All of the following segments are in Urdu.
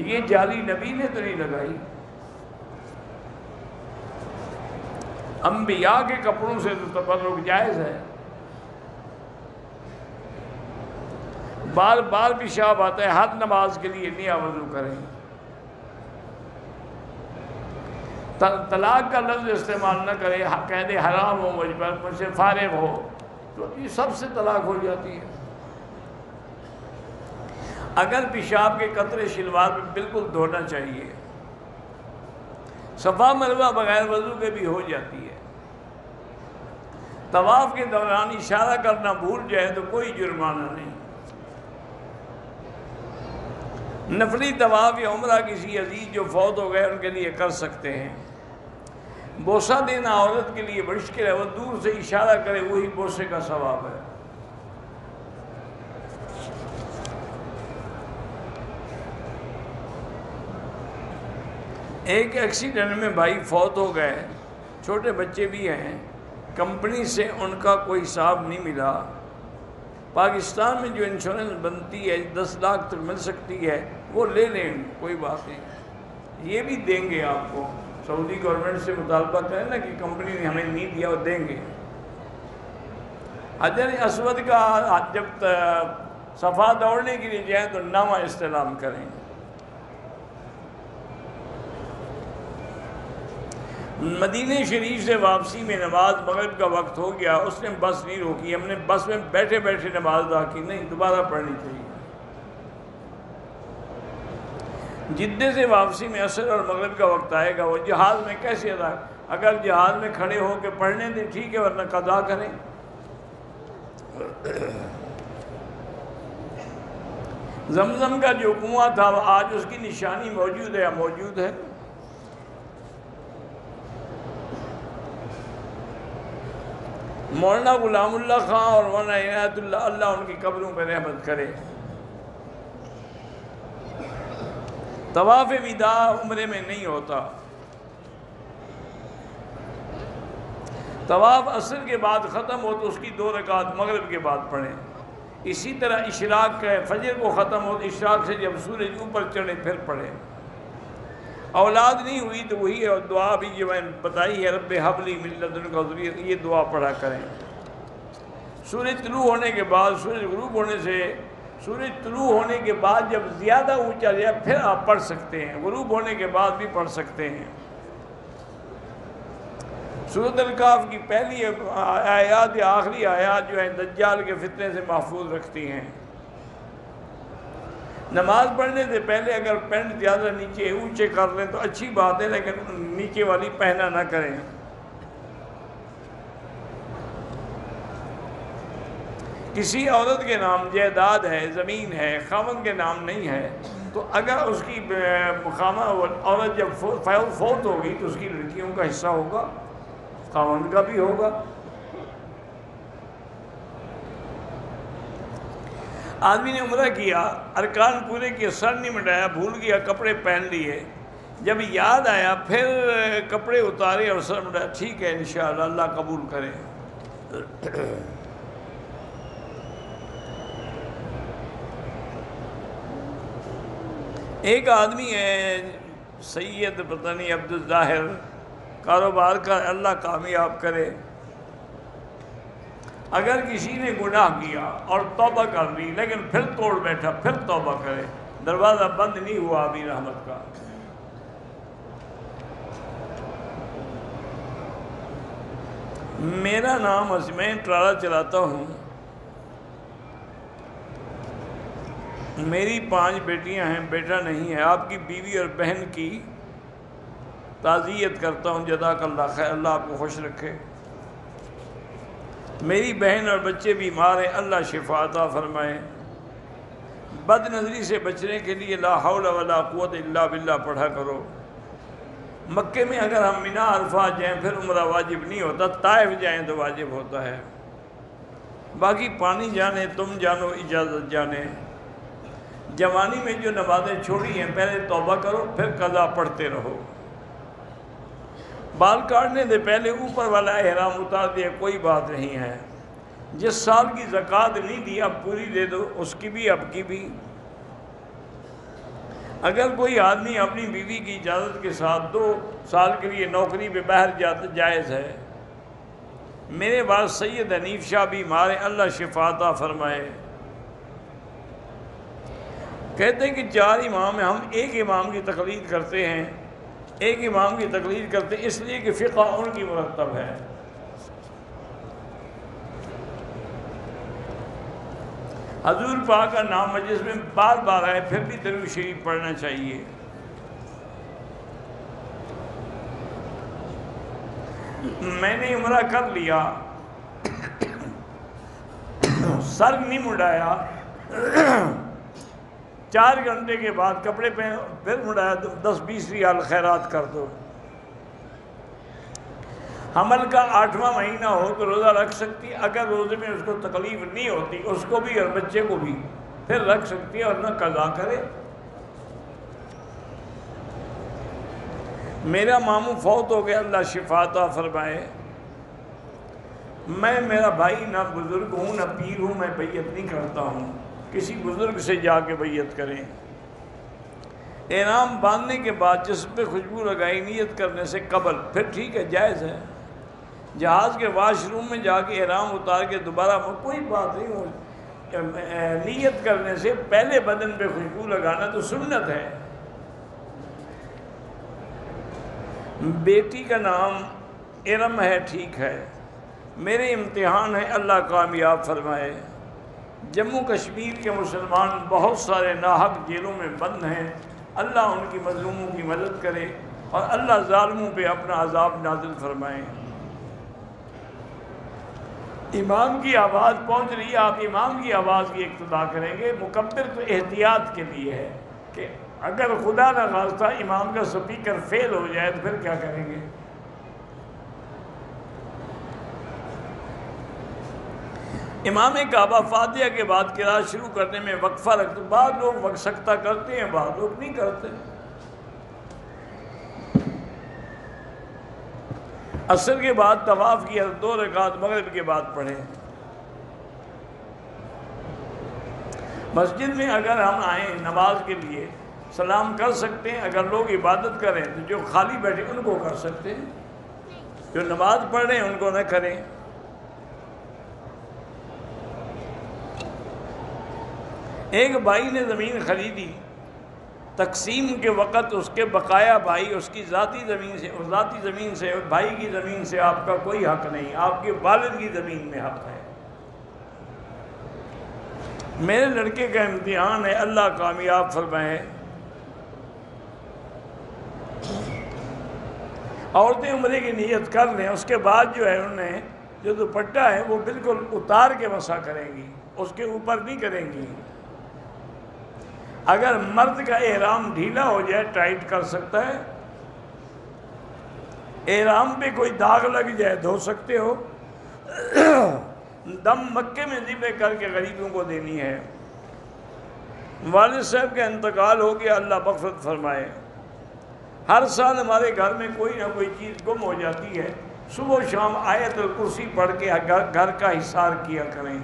یہ جعلی نبی نے تو نہیں لگائی، انبیاء کے کپڑوں سے تو تبرک جائز ہے۔ بار بار پیشاب آتا ہے، ہر نماز کے لیے نیا وضو کریں۔ طلاق کا لفظ استعمال نہ کرے، کہہ دے حرام ہو مجھ پر، مجھ سے فارغ ہو، تو یہ سب سے طلاق ہو جاتی ہے۔ اگر پیشاب کے قطرے شلوار میں بالکل دھونا چاہیے، صفا مروہ بغیر وضو کے بھی ہو جاتی ہے۔ طواف کے دوران اشارہ کرنا بھول جائے تو کوئی جرمانہ نہیں۔ نفلی طواف یا عمرہ کسی عزیز جو فوت ہو گئے ان کے لیے کر سکتے ہیں۔ بوسہ دینا عورت کے لیے مشکل ہے، وہ دور سے اشارہ کرے وہی بوسے کا ثواب ہے۔ ایک ایکسیڈنٹ میں بھائی فوت ہو گئے، چھوٹے بچے بھی ہیں، کمپنی سے ان کا کوئی حساب نہیں ملا۔ پاکستان میں جو انشورنس بنتی ہے 10 لاکھ تک مل سکتی ہے، وہ لے لیں، کوئی بات نہیں، یہ بھی دیں گے آپ کو۔ سعودی گورنمنٹ سے مطالبہ کریں نا کہ کمپنی نے ہمیں نہیں دیا، وہ دیں گے۔ حجر اسود کا جب صفا دوڑنے کے لیے جائیں تو نامہ استعلام کریں۔ مدینہ شریف سے واپسی میں نماز مغرب کا وقت ہو گیا، اس نے بس نہیں روکی، ہم نے بس میں بیٹھے بیٹھے نماز ادا کی، نہیں، دوبارہ پڑھنی چاہیے۔ جدہ سے واپسی میں عصر اور مغرب کا وقت آئے گا، وہ جہاز میں کیسے ادا؟ اگر جہاز میں کھڑے ہو کے پڑھنے دیں ٹھیک ہے، ورنہ قضا کریں۔ زمزم کا جو کنواں تھا آج اس کی نشانی موجود ہے، موجود ہے۔ مولانا غلام اللہ خان اور مولانا عنایت اللہ، اللہ ان کی قبروں پہ رحمت کرے۔ طواف وداع عمرے میں نہیں ہوتا۔ طواف عصر کے بعد ختم ہو تو اس کی 2 رکعت مغرب کے بعد پڑھیں۔ اسی طرح اشراق کا فجر کو ختم ہو تو اشراق سے جب سورج اوپر چڑھے پھر پڑھیں۔ اولاد نہیں ہوئی تو وہی ہے، دعا بھی جو میں نے بتائی ہے، رب حب لی من لدنک ذریہ، یہ دعا پڑھا کریں۔ سورج طلوع ہونے کے بعد، سورج غروب ہونے سے، سورج طلوع ہونے کے بعد جب زیادہ اونچا جائے پھر آپ پڑھ سکتے ہیں، غروب ہونے کے بعد بھی پڑھ سکتے ہیں۔ سورۃ الکہف کی پہلی آیات یا آخری آیات جو ہیں دجال کے فتنے سے محفوظ رکھتی ہیں۔ نماز پڑھنے سے پہلے اگر پینٹ زیادہ نیچے اونچے کر لیں تو اچھی بات ہے، لیکن نیچے والی پہنا نہ کریں۔ کسی عورت کے نام جائیداد ہے، زمین ہے، خاوند کے نام نہیں ہے، تو اگر اس کی عورت جب فوت ہوگی تو اس کی لڑکیوں کا حصہ ہوگا، خاوند کا بھی ہوگا۔ آدمی نے عمرہ کیا، ارکان پورے کیے، سر نہیں مٹایا، بھول گیا، کپڑے پہن لیے، جب یاد آیا پھر کپڑے اتارے اور سر مٹایا، ٹھیک ہے، انشاءاللہ اللہ قبول کرے۔ ایک آدمی ہے سید پتہ نہیں عبد الظاہر، کاروبار کا اللہ کامیاب کرے، اگر کسی نے گناہ کیا اور توبہ کر لی لیکن پھر توڑ بیٹھا، پھر توبہ کرے، دروازہ بند نہیں ہوا ابھی رحمت کا۔ میرا نام میں ٹرالہ چلاتا ہوں، میری 5 بیٹیاں ہیں، بیٹا نہیں ہے، آپ کی بیوی اور بہن کی تعزیت کرتا ہوں، جزاک اللہ خیر، اللہ آپ کو خوش رکھے۔ میری بہن اور بچے بیمار ہیں، اللہ شفا عطا فرمائے۔ بد نظری سے بچنے کے لیے لا حول ولا قوت الا باللہ پڑھا کرو۔ مکے میں اگر ہم مینا عرفات جائیں پھر عمرہ واجب نہیں ہوتا، طائف جائیں تو واجب ہوتا ہے۔ باقی پانی جانے، تم جانو، اجازت جانے۔ جوانی میں جو نمازیں چھوڑی ہیں پہلے توبہ کرو، پھر قضا پڑھتے رہو۔ بال کاٹنے سے پہلے اوپر والا احرام اتار دیا کوئی بات نہیں ہے. جس سال کی زکوٰۃ نہیں دی اب پوری دے دو، اس کی بھی اب کی بھی. اگر کوئی آدمی اپنی بیوی کی اجازت کے ساتھ 2 سال کے لیے نوکری پہ باہر جاتا جائز ہے. میرے بعد سید حنیف شاہ بیمار ہیں، اللہ شفا عطا فرمائے. کہتے ہیں کہ 4 امام ہیں، ہم ایک امام کی تقلید کرتے ہیں. ایک امام کی تقلید کرتے ہیں اس لیے کہ فقہ ان کی مرتب ہے. حضور پاک کا نام مجلس میں بار بار آئے، پھر بھی درود شریف پڑھنا چاہیے. میں نے عمرہ کر لیا، سر نہیں مڑایا، 4 گھنٹے کے بعد کپڑے پہن پھر مڑایا، 10-20 ریال خیرات کر دو. حمل کا 8واں مہینہ ہو تو روزہ رکھ سکتی، اگر روزے میں اس کو تکلیف نہیں ہوتی، اس کو بھی اور بچے کو بھی، پھر رکھ سکتی ہے اور نہ قضا کرے. میرا ماموں فوت ہو گیا، اللہ شفا عطا فرمائے. میرا بھائی نہ بزرگ ہوں نہ پیر ہوں، میں بیعت نہیں کرتا ہوں. کسی بزرگ سے جا کے بیعت کریں. احرام باندھنے کے بعد جسم پہ خوشبو لگائی نیت کرنے سے قبل، پھر ٹھیک ہے، جائز ہے. جہاز کے واش روم میں جا کے احرام اتار کے دوبارہ کوئی بات نہیں ہو. نیت کرنے سے پہلے بدن پہ خوشبو لگانا تو سنت ہے. بیٹی کا نام ارم ہے، ٹھیک ہے. میرے امتحان ہے، اللہ کامیاب فرمائے. جموں کشمیر کے مسلمان بہت سارے ناحق جیلوں میں بند ہیں، اللہ ان کی مظلوموں کی مدد کرے اور اللہ ظالموں پہ اپنا عذاب نازل فرمائے. امام کی آواز پہنچ رہی ہے، آپ امام کی آواز کی اقتدا کریں گے. مکبر تو احتیاط کے لیے ہے کہ اگر خدا نہ خواستہ امام کا سپیکر فیل ہو جائے تو پھر کیا کریں گے. امام کعبہ فاتحہ کے بعد قرات شروع کرنے میں وقفہ رکھتے، بعض لوگ وقت سکتہ کرتے ہیں، بعض لوگ نہیں کرتے. عصر کے بعد طواف کیا، 2 رکعت مغرب کے بعد پڑھیں. مسجد میں اگر ہم آئیں نماز کے لیے سلام کر سکتے ہیں. اگر لوگ عبادت کریں تو جو خالی بیٹھے ان کو کر سکتے ہیں، جو نماز پڑھ رہے ہیں ان کو نہ کریں. ایک بھائی نے زمین خریدی، تقسیم کے وقت اس کے بقایا بھائی اس کی ذاتی زمین سے بھائی کی زمین سے آپ کا کوئی حق نہیں، آپ کے والد کی زمین میں حق ہے. میرے لڑکے کا امتحان ہے، اللہ کامیاب فرمائے. عورتیں عمرے کی نیت کر لیں، اس کے بعد جو ہے انہیں جو دوپٹہ ہے وہ بالکل اتار کے مسح کریں گی، اس کے اوپر نہیں کریں گی. اگر مرد کا احرام ڈھیلا ہو جائے ٹائٹ کر سکتا ہے. احرام پہ کوئی داغ لگ جائے دھو سکتے ہو. دم مکے میں ذبح کر کے غریبوں کو دینی ہے. والد صاحب کا انتقال ہو گیا، اللہ مغفرت فرمائے. ہر سال ہمارے گھر میں کوئی نہ کوئی چیز گم ہو جاتی ہے. صبح و شام آیت الکرسی پڑھ کے گھر کا حصار کیا کریں.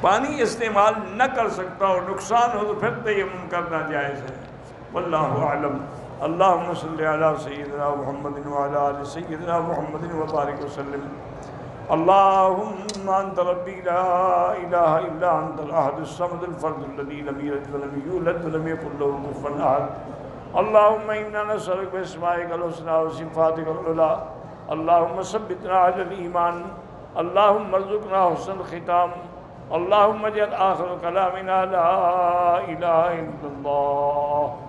پانی استعمال نہ کر سکتا ہو، نقصان ہو تو پھر تیمم کرنا جائز ہے. واللہ اعلم. اللہم صلی علی سیدنا محمد وعلی آل سیدنا محمد وبارک وسلم. اللہم انت ربی لا الہ الا انت الاحد الصمد الفرد الذی لم یلد ولم یولد ولم یکن له کفوا احد. اللہم انا نسألک باسمائک الحسنی وصفاتک العلی. اللہم ثبتنا علی الایمان. اللہم ارزقنا حسن الختام. اللہم اجعل آخر کلامنا لا الہ الا اللہ.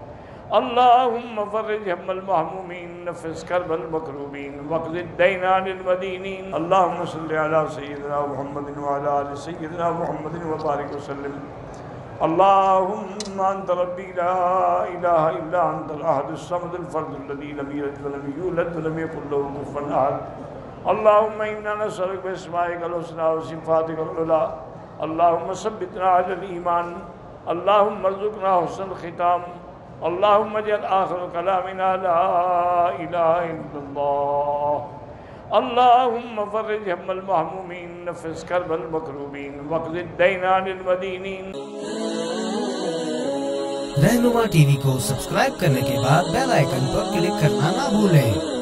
اللہم فرج ہم المحمومین، نفس کرب المکروبین، واقض الدین عن المدینین. اللہم صلی علی سیدنا محمد وعلی آل سیدنا محمد وبارک وسلم. اللہم انت ربی لا الہ الا انت الاحد الصمد الفرد الذی لم یلد ولم یولد ولم یکن له کفوا احد. اللہم انا نسألک باسمائک الحسنی وصفاتک العلی. اللہم ثبتنا علی الایمان. اللہم ارزقنا حسن الختام. اللہم جل آخر کلامنا لا الہ الا اللہ اللہم فرج ہم المحمومین نفس کرب المکروبین وقض الدین عن المدینین۔ رہنما ٹی وی کو سبسکرائب کرنے کے بعد بیل آئیکن پر کلک کرنا نہ بھولیں۔